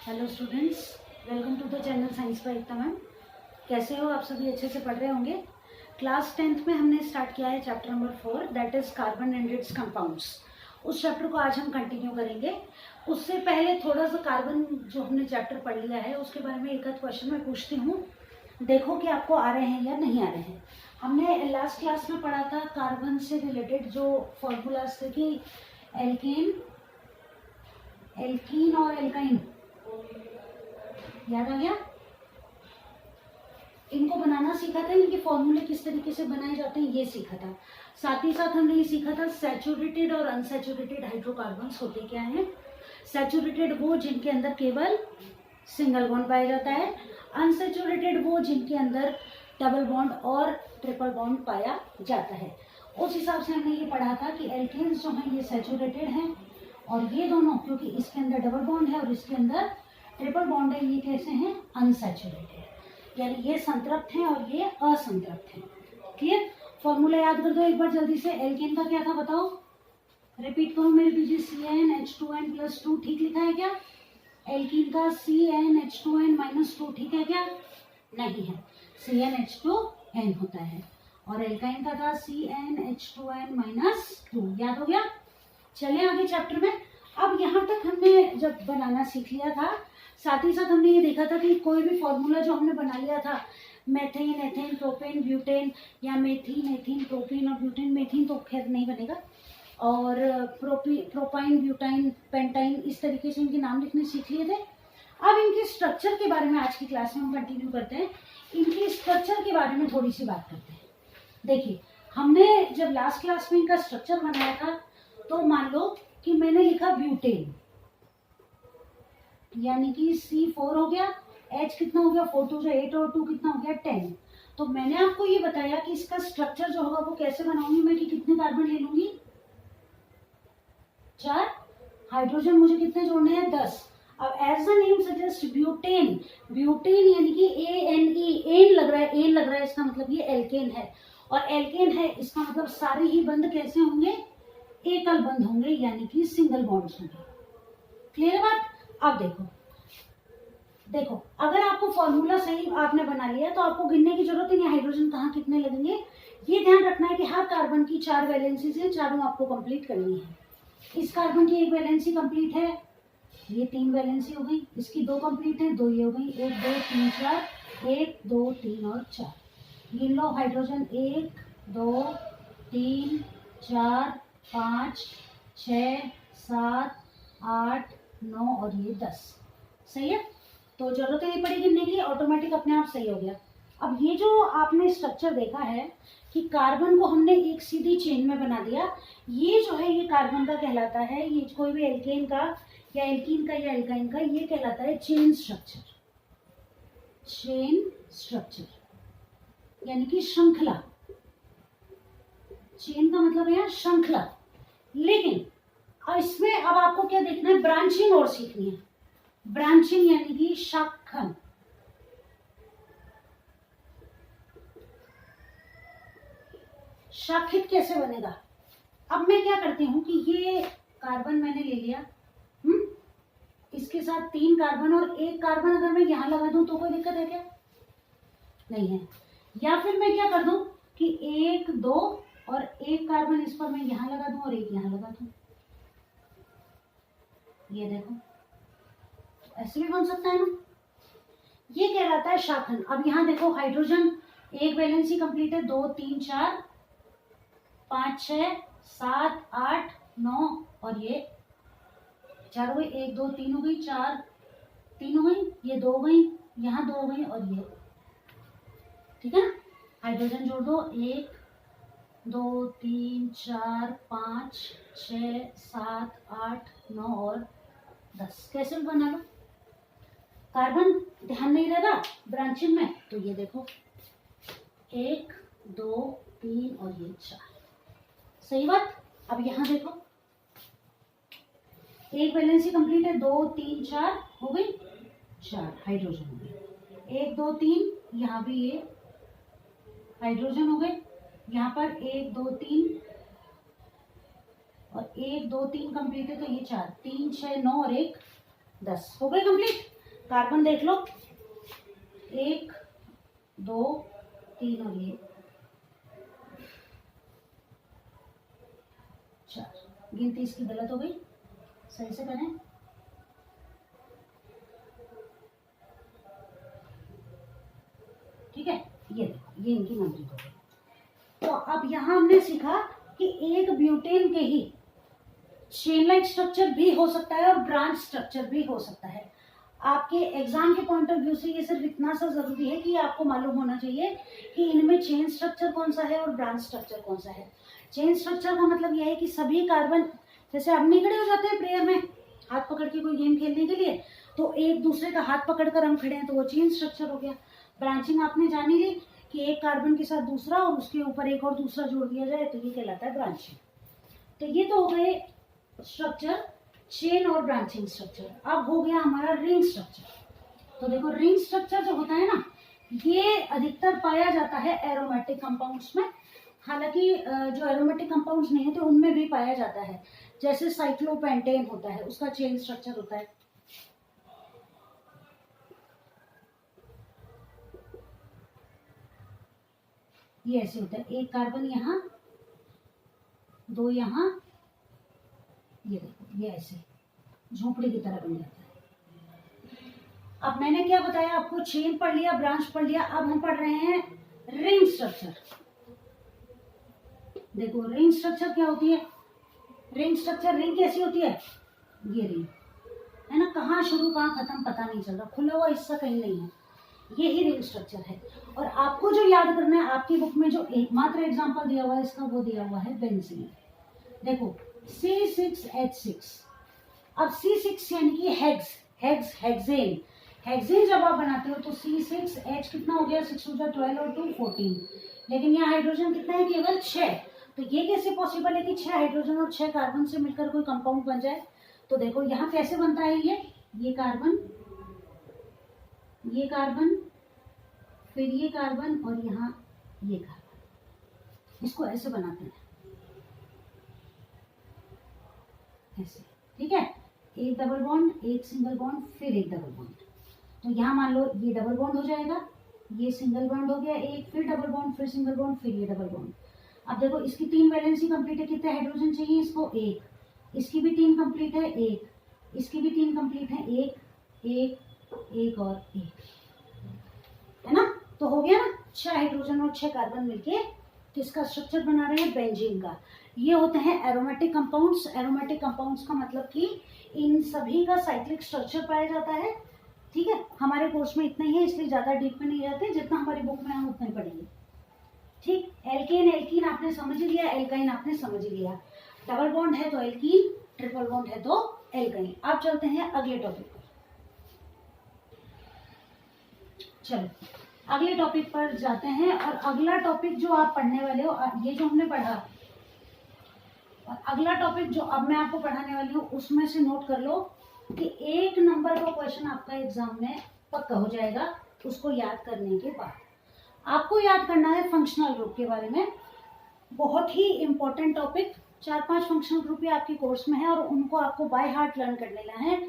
Hello students, welcome to the channel science by Ekta ma'am. कैसे हो आप सभी? अच्छे से पढ़ रहे होंगे। क्लास 10th में हमने स्टार्ट किया है chapter number 4, that is carbon and it's compounds. उस चैप्टर को आज हम कंटिन्यू करेंगे। उससे पहले थोड़ा सा कार्बन जो हमने चैप्टर पढ़ लिया है उसके बारे में एक आध क्वेश्चन मैं पूछती हूँ, देखो कि आपको आ रहे हैं या नहीं आ रहे हैं। हमने लास्ट क्लास में पढ़ा था कार्बन से रिलेटेड जो फॉर्मूलाज थे कि एल्केन, एल्कीन और एल्काइन, याद आ गया? इनको बनाना सीखा था, इनके फॉर्मूले किस तरीके से बनाए जाते हैं ये सीखा था। साथ ही साथ हमने ये सीखा था सैचुरेटेड और अनसैचुरेटेड हाइड्रोकार्बन्स होते क्या हैं। सैचुरेटेड वो जिनके अंदर केवल सिंगल बॉन्ड पाया जाता है, अनसैचुरेटेड वो जिनके अंदर डबल बॉन्ड और ट्रिपल बॉन्ड पाया जाता है। उस हिसाब से हमने ये पढ़ा था कि एल्केन्स जो हैं ये सैचुरेटेड हैं और ये दोनों, क्योंकि इसके अंदर डबल बॉन्ड है और इसके अंदर ट्रिपल बॉन्ड है, ये कैसे हैं? अनसैचुरेटेड, यानी ये संतृप्त हैं और ये असंतृप्त हैं। क्लियर? फॉर्मूला याद कर दो एक बार जल्दी से। एल्केन का क्या था बताओ, रिपीट करो मेरे पीछे। CnH2n+2 ठीक लिखा है क्या? एल्कीन का CnH2n-2 ठीक है क्या? नहीं है, CnH2n होता है। और एल्काइन का था CnH2n-2। याद हो गया? चले आगे चैप्टर में। अब यहाँ तक हमने जब बनाना सीख लिया था, साथ ही साथ हमने ये देखा था कि कोई भी फॉर्मूला जो हमने बना लिया था, मेथेन, एथेन, प्रोपेन, ब्यूटेन, या मेथीन, एथीन, प्रोपीन और ब्यूटेन, मेथीन तो खैर नहीं बनेगा, और प्रोपाइन, ब्यूटाइन, पेंटाइन, इस तरीके से इनके नाम लिखने सीख लिए थे। अब इनके स्ट्रक्चर के बारे में आज की क्लास में हम कंटिन्यू करते हैं। इनके स्ट्रक्चर के बारे में थोड़ी सी बात करते हैं। देखिए, हमने जब लास्ट क्लास में इनका स्ट्रक्चर बनाया था तो मान लो कि मैंने लिखा ब्यूटेन, यानी कि C4 हो गया, H कितना हो गया 4 2 8 और 2 कितना हो गया 10। तो मैंने आपको ये बताया कि इसका स्ट्रक्चर जो होगा वो कैसे बनाऊंगी मैं, कि कितने कार्बन ले लूंगी? 4। हाइड्रोजन मुझे कितने जोड़ने हैं? 10। अब as the name suggest butane, butane यानी कि ANE, एन लग रहा है, एन लग रहा है, इसका मतलब ये एल्केन है। और एल्केन है इसका मतलब सारे ही बंध कैसे होंगे? एकल बंध होंगे, यानी कि सिंगल बॉन्ड्स होंगे। क्लियर बात? अब देखो, अगर आपको फॉर्मूला सही आपने बना लिया तो आपको गिनने की जरूरत ही नहीं, हाइड्रोजन कहाँ कितने लगेंगे। ये ध्यान रखना है कि हर कार्बन की 4 वैलेंसीज हैं, चारों आपको कंप्लीट करनी है। इस कार्बन की 1 वैलेंसी कंप्लीट है, ये 3 वैलेंसी हो गई, इसकी 2 कंप्लीट है, 2 ये हो गई, 1 2 3 4, 1 2 3 और 4। गिन लो हाइड्रोजन 1 2 3 4 5 6 7 8 9 और ये 10। सही है, तो जरूरत नहीं पड़ी गिनने की, ऑटोमेटिक अपने आप सही हो गया। अब ये जो आपने स्ट्रक्चर देखा है कि कार्बन को हमने एक सीधी चेन में बना दिया, ये जो है ये कार्बन का कहलाता है, ये कोई भी एल्केन का या एल्कीन का या एल्काइन का, ये कहलाता है चेन स्ट्रक्चर। चेन स्ट्रक्चर यानी कि श्रृंखला। चेन का मतलब है श्रृंखला। लेकिन इसमें अब आपको क्या देखना है? ब्रांचिंग और सीखनी है। ब्रांचिंग यानी कि शाखन। शाखित कैसे बनेगा? अब मैं क्या करती हूं कि ये कार्बन मैंने ले लिया, इसके साथ 3 कार्बन और 1 कार्बन अगर मैं यहां लगा दूं तो कोई दिक्कत है क्या? नहीं है। या फिर मैं क्या कर दूं कि 1 2 और 1 कार्बन इस पर मैं यहां लगा दूं और 1 यहां लगा दूं। ये देखो, ऐसे भी बन सकता है ना, ये कहलाता है शाखन। अब यहाँ देखो, हाइड्रोजन 1 वैलेंसी कंप्लीट है, 2 3 4 5 6 7 8 9 और ये 4 हो गई, 1 2 3 हो गई, 4 3 हो गई, ये 2 हो गई, यहाँ 2 हो गई और ये, ठीक है ना? हाइड्रोजन जोड़ दो, 1 2 3 4 5 6 7 8 9 और 10। कैसे भी बना लो, कार्बन ध्यान नहीं रहेगा ब्रांचिंग में। तो ये देखो 1 2 3 और ये 4। सही बात? अब यहां देखो, 1 वैलेंसी कंप्लीट है, 2 3 4 हो गई, 4 हाइड्रोजन हो गए, 1 2 3, यहाँ भी ये हाइड्रोजन हो गए, यहाँ पर 1 2 3 और 1 2 3 कंप्लीट है, तो ये 4 3 6 9 और 1 10 हो गए कंप्लीट। कार्बन देख लो, 1 2 3 और ये 4। गिनती इसकी गलत हो गई, सही से करें। ठीक है, ये देखो, ये इनकी नंबरिंग हो गई। तो अब यहाँ हमने सीखा कि एक ब्यूटेन के ही चेन लाइक स्ट्रक्चर भी हो सकता है और ब्रांच स्ट्रक्चर भी हो सकता है। आपके एग्जाम के पॉइंट ऑफ व्यू से ये सिर्फ इतना सा जरूरी है कि आपको मालूम होना चाहिए कि इनमें चेन स्ट्रक्चर कौन सा है और ब्रांच स्ट्रक्चर कौन सा है। चेन स्ट्रक्चर का मतलब यह है कि सभी कार्बन, जैसे आप नहीं खड़े हो जाते हैं प्रेयर में हाथ पकड़ के कोई गेम खेलने के लिए, तो एक दूसरे का हाथ पकड़कर हम खड़े हैं, तो वो चेन स्ट्रक्चर हो गया। ब्रांचिंग आपने जानी ली कि एक कार्बन के साथ दूसरा और उसके ऊपर एक और दूसरा जोड़ दिया जाए, तो ये कहलाता है ब्रांचिंग। तो ये तो हो गए स्ट्रक्चर, चेन और ब्रांचिंग स्ट्रक्चर। अब हो गया हमारा रिंग स्ट्रक्चर। तो देखो, रिंग स्ट्रक्चर जो होता है ना, ये अधिकतर पाया जाता है एरोमेटिक कंपाउंड्स में। हालांकि जो एरोमेटिक कंपाउंड्स नहीं होते उनमें भी पाया जाता है, जैसे साइक्लोपेंटेन होता है, उसका चेन स्ट्रक्चर होता है। ये ऐसे होता है, एक कार्बन यहाँ, 2 यहाँ, ये देखो, ये ऐसे झोपड़ी की तरह बन जाता है। अब मैंने क्या बताया आपको, चेन पढ़ लिया, ब्रांच पढ़ लिया, अब हम पढ़ रहे हैं रिंग स्ट्रक्चर। देखो, रिंग स्ट्रक्चर क्या होती है, रिंग स्ट्रक्चर, रिंग कैसी होती है, ये रिंग है ना, कहाँ शुरू कहाँ खत्म पता नहीं चल रहा, खुला हुआ हिस्सा कहीं नहीं है, ये ही रिंग स्ट्रक्चर है। और आपको जो याद करना है, आपकी बुक में जो एकमात्र एग्जांपल दिया हुआ है इसका, वो दिया हुआ है बेंजीन। देखो, C6H6। अब C6 यानी कि हेक्सेन। हेक्सेन जब आप बनाते हो तो C6H कितना हो गया, 6 हो गया 12 और 2 14, लेकिन यहाँ हाइड्रोजन कितना है, केवल 6। तो ये कैसे पॉसिबल है कि 6 हाइड्रोजन और 6 कार्बन से मिलकर कोई कंपाउंड बन जाए। तो देखो यहाँ कैसे बनता है, ये कार्बन, ये कार्बन, फिर ये कार्बन और यहाँ ये कार्बन, इसको ऐसे बनाते हैं, ऐसे। ठीक है, एक डबल बॉन्ड, एक सिंगल बॉन्ड, फिर एक डबल बॉन्ड। तो यहाँ मान लो ये डबल बॉन्ड हो जाएगा, ये सिंगल बॉन्ड हो गया एक, फिर डबल बॉन्ड, फिर सिंगल बॉन्ड, फिर ये डबल बॉन्ड। अब देखो, इसकी 3 वैलेंसी कंप्लीट है, कितने हाइड्रोजन चाहिए इसको, 1। इसकी भी 3 कंप्लीट है, 1। इसकी भी 3 कंप्लीट है, 1 1 1 और 1, है ना। तो हो गया ना, 6 हाइड्रोजन और 6 कार्बन मिलके किसका स्ट्रक्चर बना रहे हैं, बेंजीन का। ये होते हैं एरोमेटिक कंपाउंड्स। एरोमेटिक कंपाउंड्स का मतलब कि इन सभी का साइक्लिक स्ट्रक्चर पाया जाता है। ठीक है, हमारे कोर्स में इतना ही है, इसलिए ज्यादा डीप में नहीं जाते, जितना हमारी बुक में हम उतना ही पढ़ेंगे। ठीक, एल्केन एल्कीन आपने समझ लिया, एल्काइन आपने समझ लिया। डबल बॉन्ड है तो एल्कीन, ट्रिपल बॉन्ड है तो एल्काइन। अब चलते हैं अगले टॉपिक पर। चलो अगले टॉपिक पर जाते हैं, और अगला टॉपिक जो आप पढ़ने वाले हो, ये जो हमने पढ़ा, और अगला टॉपिक जो अब मैं आपको पढ़ाने वाली हूँ, उसमें से नोट कर लो कि 1 नंबर का क्वेश्चन आपका एग्जाम में पक्का हो जाएगा। उसको याद करने के बाद आपको याद करना है फंक्शनल ग्रुप के बारे में। बहुत ही इंपॉर्टेंट टॉपिक, 4-5 फंक्शनल ग्रुप ही आपके कोर्स में है और उनको आपको बाय हार्ट लर्न कर लेना है।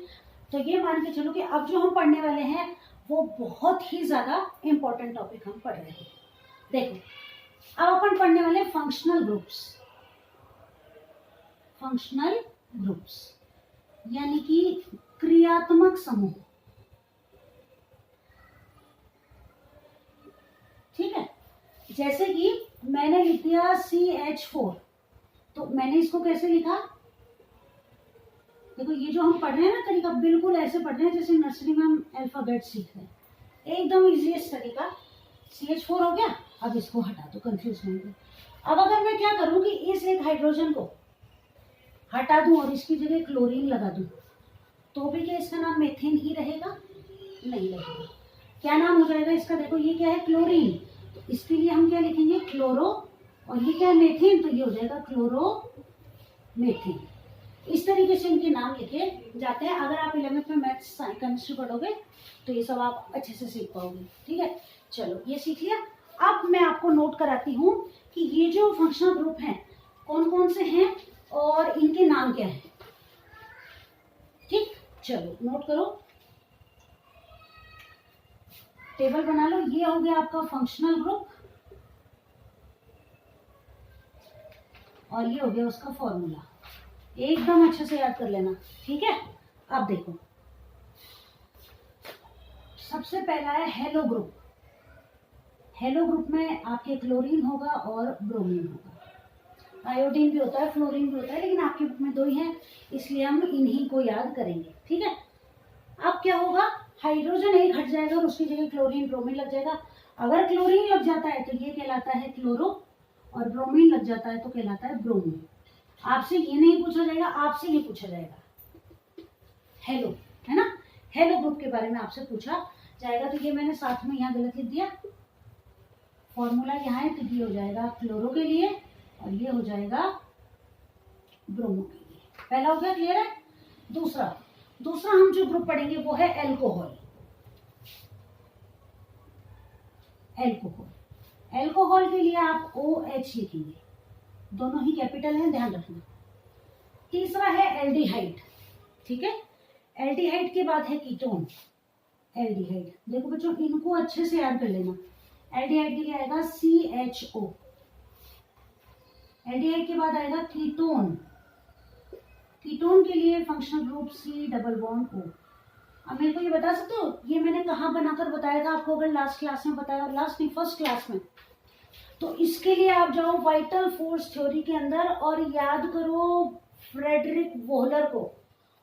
तो ये मान के चलो कि अब जो हम पढ़ने वाले हैं वो बहुत ही ज्यादा इंपॉर्टेंट टॉपिक हम पढ़ रहे हैं। देखो, अब अपन पढ़ने वाले फंक्शनल ग्रुप्स। फंक्शनल ग्रुप्स यानी कि क्रियात्मक समूह। ठीक है, जैसे कि मैंने लिख दिया CH4, तो मैंने इसको कैसे लिखा, देखो ये जो हम पढ़ रहे हैं ना तरीका, बिल्कुल ऐसे पढ़ रहे हैं जैसे नर्सरी में हम अल्फाबेट सीख रहे हैं, एकदम इजीएस्ट तरीका। CH4 हो गया, अब इसको हटा दो, कंफ्यूज नहीं हो। अब अगर मैं क्या करूं कि इस एक हाइड्रोजन को हटा दूं और इसकी जगह क्लोरीन लगा दूं, तो भी क्या इसका नाम मेथेन ही रहेगा, नहीं रहेगा। क्या नाम हो जाएगा इसका, देखो ये क्या है, क्लोरीन, तो इसके लिए हम क्या लिखेंगे, क्लोरो, और ये क्या है, मेथेन, तो ये हो जाएगा क्लोरो मेथेन। इस तरीके से इनके नाम लिखे जाते हैं। अगर आप 11th में मैथ्स केमिस्ट्री पढ़ोगे तो ये सब आप अच्छे से सीख पाओगे। ठीक है, चलो ये सीख लिया। अब मैं आपको नोट कराती हूँ कि ये जो फंक्शनल ग्रुप हैं कौन कौन से हैं और इनके नाम क्या हैं। ठीक, चलो नोट करो, टेबल बना लो। ये हो गया आपका फंक्शनल ग्रुप और ये हो गया उसका फॉर्मूला। एकदम अच्छे से याद कर लेना, ठीक है। अब देखो, सबसे पहला है हेलो ग्रुप। हेलो ग्रुप में आपके क्लोरीन होगा और ब्रोमीन होगा। आयोडीन भी होता है, फ्लोरीन भी होता है, लेकिन आपकी बुक में दो ही हैं, इसलिए हम इन्हीं को याद करेंगे, ठीक है। अब क्या होगा, हाइड्रोजन एक हट जाएगा और उसकी जगह क्लोरीन ब्रोमीन लग जाएगा। अगर क्लोरीन लग जाता है तो ये कहलाता है क्लोरो, और ब्रोमीन लग जाता है तो कहलाता है ब्रोमीन। आपसे ये नहीं पूछा जाएगा, आपसे ये पूछा जाएगा हेलो, है ना। हेलो ग्रुप के बारे में आपसे पूछा जाएगा। तो ये मैंने साथ में यहाँ गलत लिख दिया, फॉर्मूला यहाँ है तो ये हो जाएगा क्लोरो के लिए और ये हो जाएगा ब्रोमो के लिए। पहला हो गया, क्लियर है। दूसरा हम जो ग्रुप पढ़ेंगे वो है एल्कोहल। एल्कोहल के लिए आप OH लिखेंगे, दोनों ही कैपिटल हैं, ध्यान रखना। तीसरा है एल्डिहाइड, ठीक है। एल्डिहाइड के बाद है कीटोन। एल्डिहाइड देखो बच्चों, इनको अच्छे से याद कर लेना। एल्डिहाइड के लिए आएगा CHO। एल्डिहाइड के बाद आएगा कीटोन। कीटोन के लिए functional group C double bond O। अब मेरे को ये बता सकते हो ये मैंने कहाँ बनाकर बताया था आपको? अगर लास्ट क्लास में बताया, लास्ट नहीं फर्स्ट क्लास में, तो इसके लिए आप जाओ वाइटल फोर्स थ्योरी के अंदर और याद करो फ्रेडरिक वोहलर को।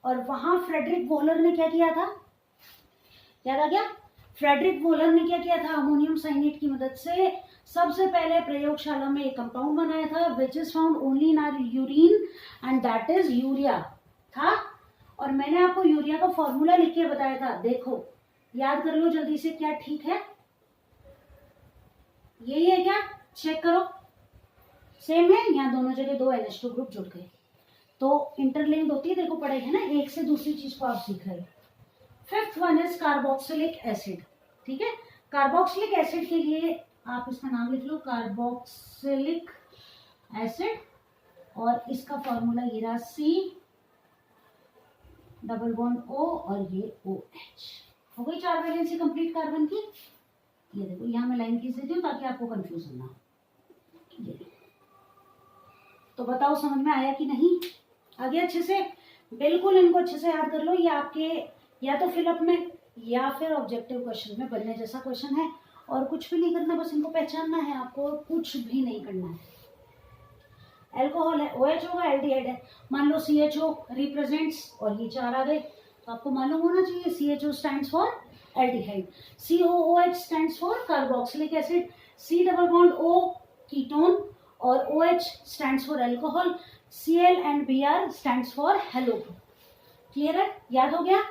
और वहां फ्रेडरिक वोहलर ने क्या किया था, याद आ गया? फ्रेडरिक वोहलर ने क्या किया था, अमोनियम साइनेट की मदद से सबसे पहले प्रयोगशाला में एक कंपाउंड बनाया था which is found only in our urine and that is urea था। और मैंने आपको यूरिया का फॉर्मूला लिख के बताया था, देखो याद कर लो जल्दी से, क्या ठीक है? यही है क्या? चेक करो, सेम है। यहाँ दोनों जगह दो NH2 ग्रुप जुड़ गए तो इंटरलिंक्ड होती है, देखो पढ़े है ना, एक से दूसरी चीज को आप सीख रहे हो। Fifth one is carboxylic acid, ठीक है। कार्बोक्सिलिक एसिड के लिए आप इसका नाम लिख लो, कार्बोक्सिलिक एसिड, और इसका फॉर्मूला ये रहा C डबल बॉन्ड O और ये OH। हो गई 4 वैलेंसी कंप्लीट कार्बन की। ये देखो यहाँ मैं लाइन खींच देती हूँ ताकि आपको कंफ्यूजन ना हो। ये तो बताओ समझ में आया कि नहीं? आगे अच्छे से, बिल्कुल इनको अच्छे से याद कर लो। ये आपके या तो फिलअप में या फिर ऑब्जेक्टिव क्वेश्चन में बनने जैसा क्वेश्चन है, और कुछ भी नहीं करना, बस इनको पहचानना है आपको, कुछ भी नहीं करना है। एल्कोहल है, OH होगा, एल्डिहाइड है। मान लो CHO रिप्रेजेंट्स, और ये 4 आ गए, तो आपको मालूम होना चाहिए CHO stands for aldehyde, COOH stands for carboxylic acid, C double bond O ketone, और OH stands for alcohol, Cl and Br stands for hello group. Clear है? याद हो गया?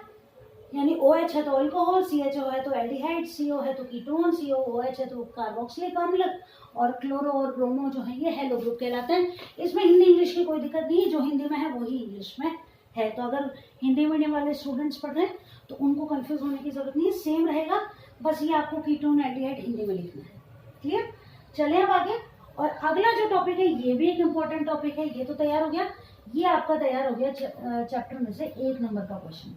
यानी OH है तो अल्कोहल, CHO है तो एल्डिहाइड, CO है तो कीटोन, COOH है तो कार्बोक्सिलिक अम्ल, और क्लोरो और ब्रोमो जो है ये हेलो ग्रुप कहलाते हैं। इसमें हिंदी इंग्लिश की कोई दिक्कत नहीं है, जो हिंदी में है वही इंग्लिश में है। तो अगर हिंदी मीडियम वाले स्टूडेंट्स पढ़ रहे हैं तो उनको कंफ्यूज होने की जरूरत नहीं है, सेम रहेगा, बस ये आपको कीटोन एल्डिहाइड हिंदी में लिखना है। क्लियर? चले अब आगे। और अगला जो टॉपिक है ये भी एक इम्पोर्टेंट टॉपिक है। ये तो तैयार हो गया, ये आपका तैयार हो गया चैप्टर में से 1 नंबर का क्वेश्चन।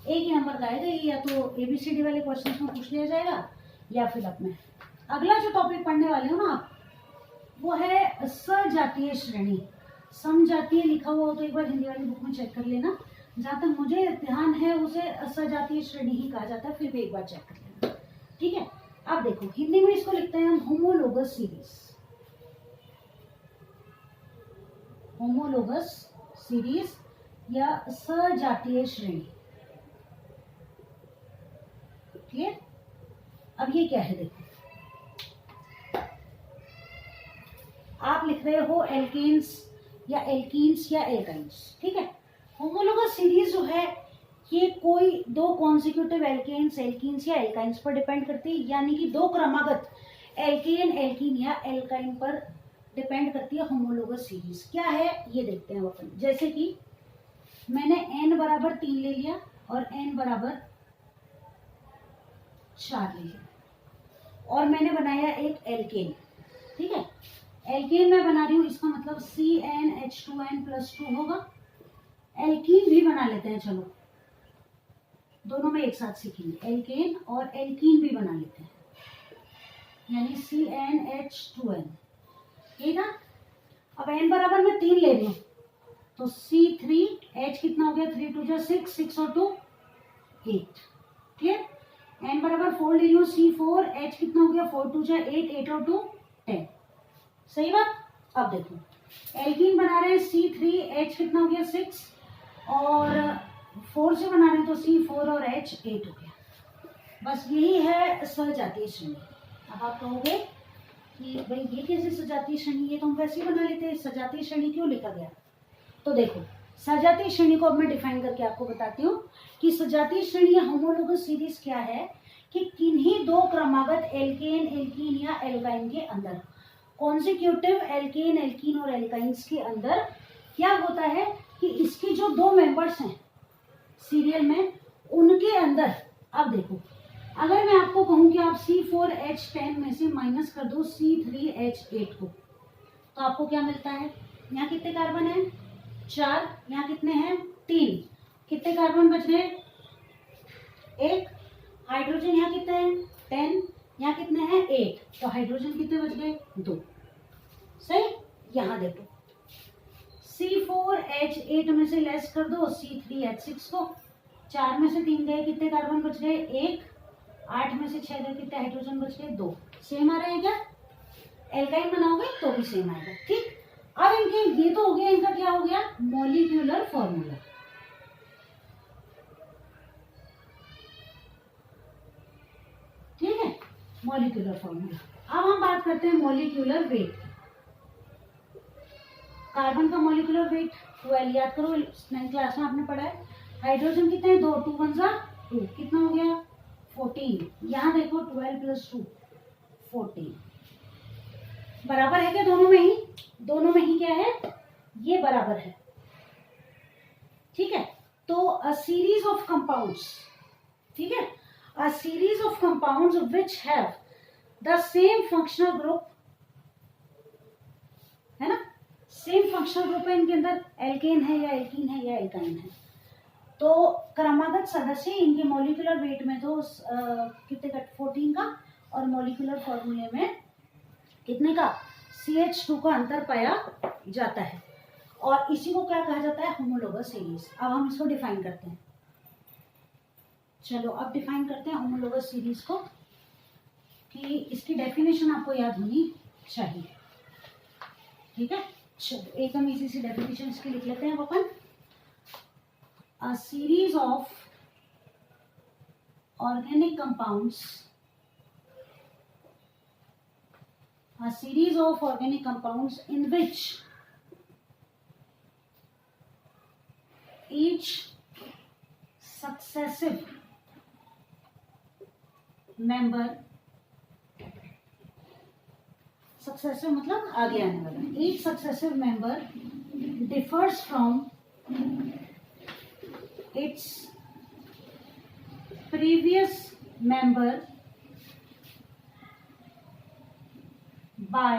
1 ही नंबर का आएगा ये, या तो ABCD वाले क्वेश्चन में पूछ लिया जाएगा या फिर अपने। अगला जो टॉपिक पढ़ने वाले हो ना आप, वो है सजातीय श्रेणी। समजातीय लिखा हुआ हो तो एक बार हिंदी वाली बुक में चेक कर लेना। जहाँ तक मुझे ध्यान है उसे सजातीय श्रेणी ही कहा जाता है, फिर भी एक बार चेक कर लेना, ठीक है। अब देखो हिंदी में इसको लिखते हैं हम होमोलोगस सीरीज। होमोलोगस सीरीज या सजातीय श्रेणी। क्लियर? अब ये क्या है, देखो आप लिख रहे हो एल्केन्स या एल्कीन्स या एल्काइंस, ठीक है। होमोलोगस सीरीज जो है ये कोई 2 कॉन्सिक्यूटिव एल्केन्स, एल्कीन्स या एल्काइंस पर डिपेंड करती है, यानी कि 2 क्रमागत एल्केन, एल्कीन या एल्काइन पर डिपेंड करती है होमोलोगस सीरीज। क्या है ये देखते हैं अपन। जैसे कि मैंने n बराबर 3 ले लिया और n बराबर 4 ले लिया, और मैंने बनाया एक एल्केन, ठीक है। एल्केन मैं बना रही हूँ, इसका मतलब CnH2n+2 होगा, एल्कीन भी बना लेते हैं, चलो दोनों में एक साथ सीखेंगे। एल्केन और एल्कीन भी बना लेते हैं, यानी CnH2n, ठीक है। अब n बराबर मैं 3 ले रही हूँ, तो C3H कितना हो गया, 3 2 6, 6 और 2 8, क्लियर। n बराबर 4 ले रही हूँ, C4H कितना हो गया, 4 2 8, 8 और 2 10, सही बात। अब देखो एल्कीन बना रहे हैं, C3H कितना हो गया 6 और 4 से बना रहे हैं तो C4 और H 8 हो गया। बस यही है सजातीय श्रेणी। अब आप कहोगे कि भाई ये कैसे सजातीय श्रेणी, ये तो हम वैसे ही बना लेते हैं, सजातीय श्रेणी क्यों लिखा गया। तो देखो सजातीय श्रेणी को अब मैं डिफाइन करके आपको बताती हूँ कि सजातीय श्रेणी या होमोलोगस सीरीज क्या है, कि किन्हीं दो क्रमागत एल्केन, एल्कीन या एल्काइन के अंदर, कॉन्सिक्यूटिव एल्केन, एल्कीन और एल्काइंस के अंदर क्या होता है कि इसके जो दो मेंबर्स हैं सीरियल में, उनके अंदर, अब देखो अगर मैं आपको कहूं कि आप C4H10 में से माइनस कर दो C3H8 को, तो आपको क्या मिलता है, यहाँ कितने कार्बन है 4, यहाँ कितने हैं 3, कितने कार्बन बच गए 1, हाइड्रोजन यहाँ कितने हैं 10, यहाँ कितने हैं 8, तो हाइड्रोजन कितने बच गए 2, सही। यहाँ देखो C4H8 में से लेस कर दो C3H6 को, 4 में से 3 गए, कितने कार्बन बच गए 1, 8 में से 6 गए, कितने हाइड्रोजन बच गए 2, सेम आ रहे हैं क्या, एल्काइन बनाओगे तो भी सेम आएगा, ठीक। अब इनके ये तो हो गया, इनका क्या हो गया मॉलिक्यूलर फॉर्मूला, ठीक है, मॉलिक्यूलर फॉर्मूला। अब हम बात करते हैं मॉलिक्यूलर वेट। कार्बन का मॉलिक्यूलर वेट 12, याद करो 9th क्लास में आपने पढ़ा है। हाइड्रोजन कितने हैं 2, 2 1 2, कितना हो गया 14, यहाँ देखो 12 + 2 14, बराबर है क्या दोनों में ही, दोनों में ही क्या है ये बराबर है, ठीक है। तो अ सीरीज ऑफ कंपाउंड्स, ठीक है, a series of compounds which have the same functional group, है ना, सेम फंक्शनल ग्रुप है इनके अंदर, एल्केन है या एल्कीन है या एल्काइन है, तो क्रमागत सदस्य इनके मॉलिक्यूलर वेट में तो कितने का 14 का, और मॉलिक्यूलर फॉर्मूले में कितने का CH2 का अंतर पाया जाता है, और इसी को क्या कहा जाता है होमोलोगस सीरीज। अब हम इसको डिफाइन करते हैं, चलो अब डिफाइन करते हैं होमोलोगस सीरीज को, कि इसकी डेफिनेशन आपको याद होनी चाहिए, ठीक है। चलो एकदम इजी सी डेफिनेशन इसकी लिख लेते हैं अपन। A series of organic compounds, a series of organic compounds in which each successive member, successive मतलब आगे आने वाला, each successive member differs from its previous member by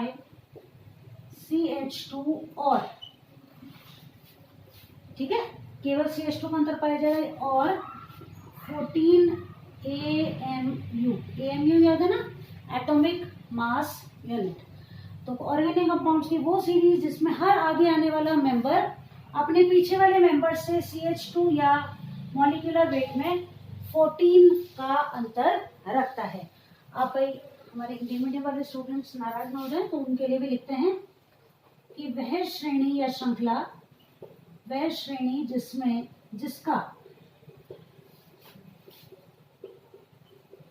CH2 और, ठीक है, केवल CH2 का अंतर पाया जाएगा, और 14 AMU, AMU याद है ना, एटॉमिक मास यूनिट। तो ऑर्गेनिक कंपाउंड्स की वो सीरीज जिसमें हर आगे आने वाला मेंबर अपने पीछे वाले मेंबर से CH2 या मॉलिक्यूलर वेट में 14 का अंतर रखता है। आप भाई हमारे हिंदी मीडियम वाले स्टूडेंट्स नाराज न हो जाए तो उनके लिए भी लिखते हैं कि वह श्रेणी या श्रृंखला, वह श्रेणी जिसमें, जिसका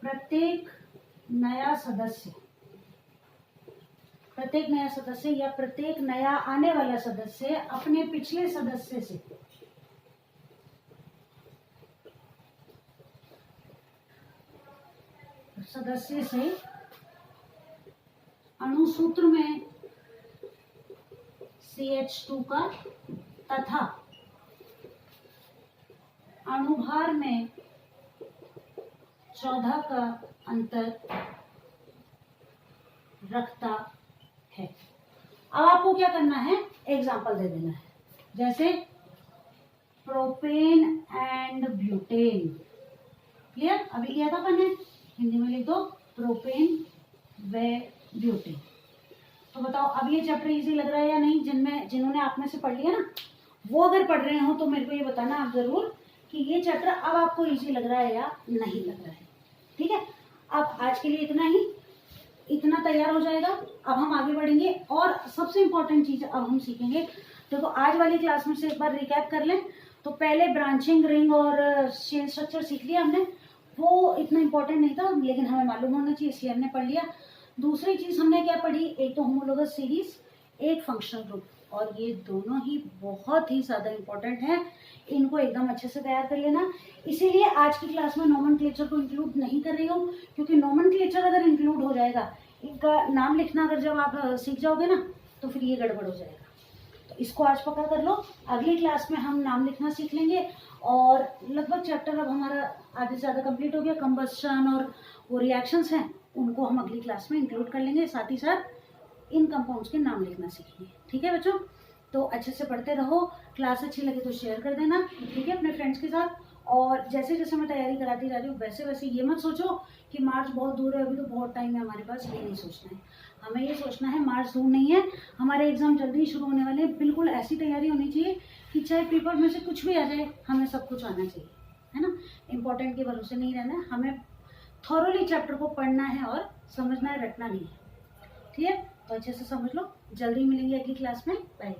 प्रत्येक नया सदस्य या प्रत्येक नया आने वाला सदस्य अपने पिछले सदस्य से अणुसूत्र में CH2 का तथा अणुभार में 14 का अंतर रखता है। अब आपको क्या करना है, एग्जाम्पल दे देना है, जैसे प्रोपेन एंड ब्यूटेन। क्लियर? अभी लिया था अपन ने, हिंदी में लिख दो प्रोपेन व ब्यूटेन। तो बताओ अब ये चैप्टर इजी लग रहा है या नहीं? जिन्होंने आप में से पढ़ लिया ना, वो अगर पढ़ रहे हो तो मेरे को ये बताना आप जरूर कि ये चैप्टर अब आपको इजी लग रहा है या नहीं लग रहा है। ठीक है, अब आज के लिए इतना ही, इतना तैयार हो जाएगा। अब हम आगे बढ़ेंगे और सबसे इम्पोर्टेंट चीज अब हम सीखेंगे। देखो आज वाली क्लास में से एक बार रिकैप कर लें तो पहले ब्रांचिंग रिंग और चेन स्ट्रक्चर सीख लिया हमने, वो इतना इंपॉर्टेंट नहीं था लेकिन हमें मालूम होना चाहिए इसलिए हमने पढ़ लिया। दूसरी चीज हमने क्या पढ़ी, एक तो होमोलोगस सीरीज, एक फंक्शनल ग्रुप, और ये दोनों ही बहुत ही ज्यादा इंपॉर्टेंट है, इनको एकदम अच्छे से तैयार कर लेना। इसीलिए आज की क्लास में नोमेनक्लेचर को इंक्लूड नहीं कर रही हूँ, क्योंकि नोमेनक्लेचर अगर इंक्लूड हो जाएगा, इनका नाम लिखना अगर जब आप सीख जाओगे ना तो फिर ये गड़बड़ हो जाएगा। तो इसको आज पक्का कर लो, अगली क्लास में हम नाम लिखना सीख लेंगे और लगभग चैप्टर अब हमारा आधे से ज़्यादा कंप्लीट हो गया। कंबस्शन और वो रिएक्शंस हैं उनको हम अगली क्लास में इंक्लूड कर लेंगे, साथ ही साथ इन कंपाउंड्स के नाम लिखना सीखेंगे। ठीक है बच्चों, तो अच्छे से पढ़ते रहो, क्लास अच्छी लगे तो शेयर कर देना, ठीक है, अपने फ्रेंड्स के साथ। और जैसे जैसे मैं तैयारी कराती जा रही हूँ वैसे वैसे ये मत सोचो कि मार्च बहुत दूर है, अभी तो बहुत टाइम है हमारे पास, ये नहीं सोचना है। हमें ये सोचना है मार्च दूर नहीं है, हमारे एग्जाम जल्दी ही शुरू होने वाले हैं। बिल्कुल ऐसी तैयारी होनी चाहिए कि चाहे पेपर में से कुछ भी आ जाए हमें सब कुछ आना चाहिए, है ना। इम्पोर्टेंट के भरोसे नहीं रहना है, हमें थॉरोली चैप्टर को पढ़ना है और समझना है, रटना नहीं है। ठीक है, तो अच्छे से समझ लो। जल्दी मिलेंगे अगली क्लास में, बाय।